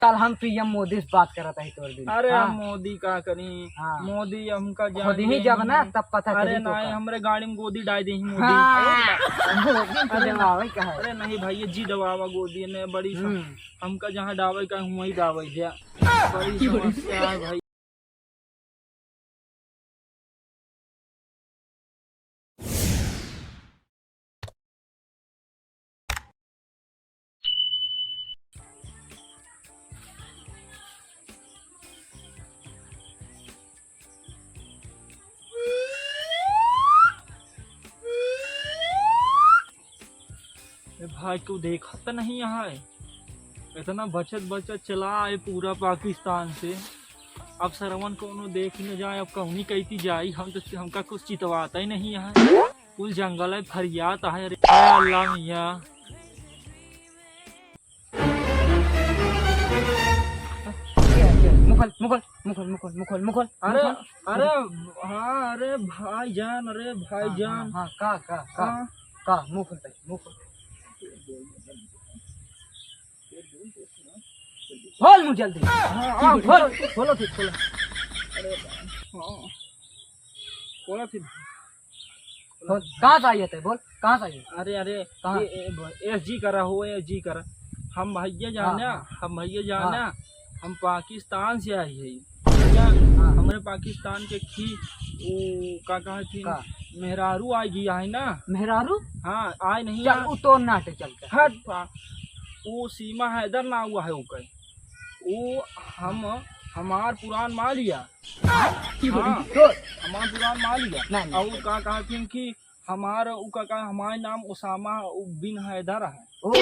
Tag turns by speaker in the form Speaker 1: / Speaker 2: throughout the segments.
Speaker 1: कल हम पीएम मोदी से बात कर रहा था तो दिन।
Speaker 2: अरे
Speaker 1: हाँ?
Speaker 2: हम मोदी का करी।
Speaker 1: हाँ।
Speaker 2: मोदी हमका
Speaker 1: खुद ही जब ना तब पता
Speaker 2: अरे
Speaker 1: चली तो
Speaker 2: नहीं
Speaker 1: का।
Speaker 2: हमरे गाड़ी में गोदी डाल दी मोदी।
Speaker 1: हाँ, मोदी तो जवाब ही कहा है।
Speaker 2: अरे नहीं भाई ये जी दबावा गोदी ने बड़ी हमका जहाँ डावे का वही डावे दिया। बड़ी समस्या है भाई। भाई को देखा तो नहीं यहाँ है इतना बचत बचत चला है पूरा पाकिस्तान से। अब सरवन को देख न जाए अब कहनी कहती जाई हम तो हमका कुछ चितवाता ही नहीं यहाँ। कुल जंगल है फरियात है। अरे अल्लाह मियाँ
Speaker 1: मुगल मुगल मुगल मुगल मुगल मुगल।
Speaker 2: अरे अरे हाँ अरे भाईजान अरे भाईजान।
Speaker 1: हाँ का मुगल बोल मुझे जल्दी।
Speaker 2: हाँ
Speaker 1: बोल बोलो फिर बोलो।
Speaker 2: अरे हाँ बोला फिर
Speaker 1: कहाँ से आई है बोल कहाँ से आई?
Speaker 2: अरे अरे
Speaker 1: कहाँ?
Speaker 2: एस जी करा हो एस जी करा। हम भैया जाना हम भैया जाना हम पाकिस्तान से आई है भैया। हमारे पाकिस्तान के खी का कहा थी मेहरारू आएगी है ना।
Speaker 1: मेहरारू?
Speaker 2: हाँ आए नहीं
Speaker 1: चल तो नाटे चल के
Speaker 2: हट वो सीमा हैदर ना हुआ है ओकर वो हम हमार पुरान माल लिया। हाँ हमार पुरान माल लिया और का कहा थी कि हमारा हमारे नाम उसामा बिन हैदर है।
Speaker 1: ओ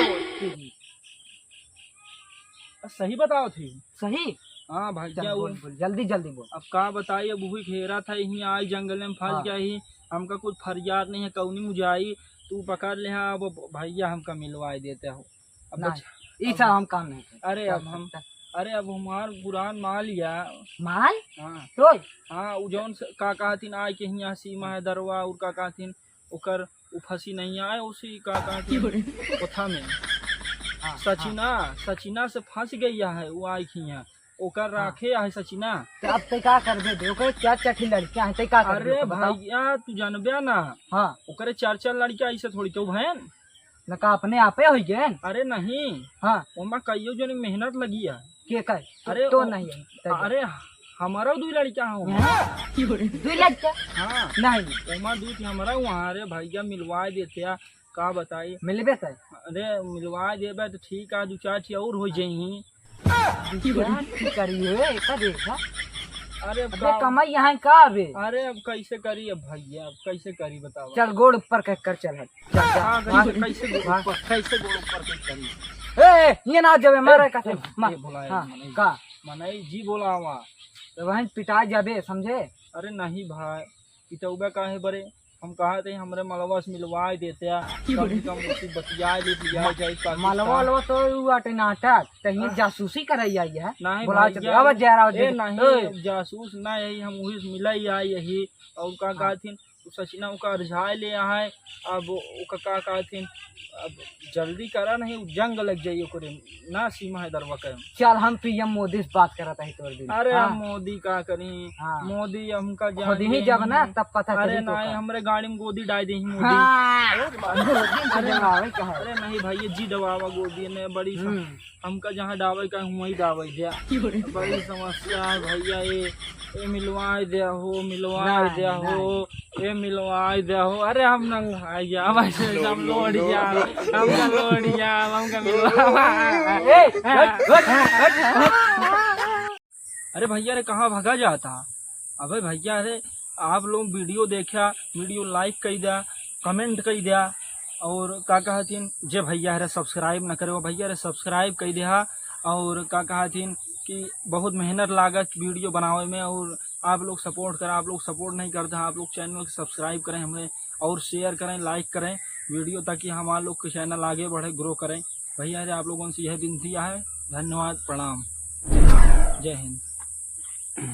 Speaker 2: सही बताओ थी
Speaker 1: सही।
Speaker 2: हाँ भाई
Speaker 1: क्या बोल जल्दी जल्दी बोल।
Speaker 2: अब का बताइए अब वही घेरा था यही आई जंगल में फंस गया ही। हमका कुछ फरियाद नहीं है कौनी मुझे आई तू पकड़ ले। अब भैया हमका मिलवाई देते हो अब
Speaker 1: ऐसा हम काम नहीं करते।
Speaker 2: अरे अब हम अरे अब हमार पुरान माल लिया
Speaker 1: माल।
Speaker 2: हाँ
Speaker 1: तो
Speaker 2: हाँ उ जौन का कहतीन आए के यहाँ सीमा है दरवा और का कहतीन ओकर उ फंसी नहीं आए उसी का कहतीन ओथा में सचिना से फंस गई है वो आई की यहाँ ओकर राखे है सचिना।
Speaker 1: तो अब ते का करबे दे ओकर क्या चठी लड़कियां है ते का करबे?
Speaker 2: अरे भैया तू जानबे ना। हाँ ओकरे चार लड़कियां ऐसे थोड़ी तो बहन
Speaker 1: लका अपने आपे हो गए।
Speaker 2: अरे नहीं हाँ ओमा कईयो जन मेहनत लगी है के कह। अरे तो नहीं है। अरे हमारा दो लड़कियां हो
Speaker 1: दो लड़कियां।
Speaker 2: हाँ नहीं ओमा दूध हमारा वहाँ। अरे भैया मिलवा देते का बताइए
Speaker 1: मिलबे कर।
Speaker 2: अरे मिलवा देबे तो ठीक है दो चार ची और हो जाही
Speaker 1: करिए देखा।
Speaker 2: अरे
Speaker 1: कमाई यहाँ का अबे।
Speaker 2: अरे अब कैसे करी अब भैया अब कैसे करी बताओ।
Speaker 1: चल गोड़ ऊपर कर चल हट।
Speaker 2: कैसे गोड़ ऊपर करी
Speaker 1: ये ना जबे मारे का
Speaker 2: का मनाई जी बोला हुआ
Speaker 1: तो वहीं पिटा जाबे समझे।
Speaker 2: अरे नहीं भाई पिटौबे काहे बरे हम कहा थे हमरे मलवा से मिलवा देते कम से कम बतिया जाए
Speaker 1: मलवा तो आटे नाटक कहीं जासूसी कराई आई है।
Speaker 2: नहीं नहीं जासूस ना यही हम वही से मिला ही आई यही और का कहथिन सचिना का रिझाए ले आए। अब का कहथिन अब जल्दी करा नहीं जंग लग जाइए ओकरे ना सीमा है दरवा कर।
Speaker 1: चल हम पीएम मोदी से बात कर रहा था तो दिन।
Speaker 2: अरे हम मोदी का करी। मोदी हमका
Speaker 1: खुद ही जब ना तब पता चली।
Speaker 2: अरे नहीं हमरे गाड़ी में गोदी डाल दी मोदी। अरे नहीं भाई ये जी दबावा गोदी ने बड़ी हमका जहाँ डावे का वही डावे दिया। बड़ी समस्या है भैया ये मिलवाई दे हो मिलवाई दे हो ये मिलवाई दे हो। अरे हम नंगा हम लोडिया हमका लोडिया हमका मिलवा। अरे भैया रे कहाँ भगा जाता। अबे भैया अरे आप लोग वीडियो देखा वीडियो लाइक कर दिया कमेंट कर दिया और का कहतीन जे भैया रे सब्सक्राइब न करे वो भैया रे सब्सक्राइब कर दिया। और का कहतीन कि बहुत मेहनत लागत वीडियो बनावे में और आप लोग सपोर्ट करें। आप लोग सपोर्ट नहीं करते आप लोग चैनल को सब्सक्राइब करें हमें और शेयर करें लाइक करें वीडियो ताकि हमारे लोग के चैनल आगे बढ़े ग्रो करें। भैया आप लोगों से यह विनती है। धन्यवाद प्रणाम जय हिंद।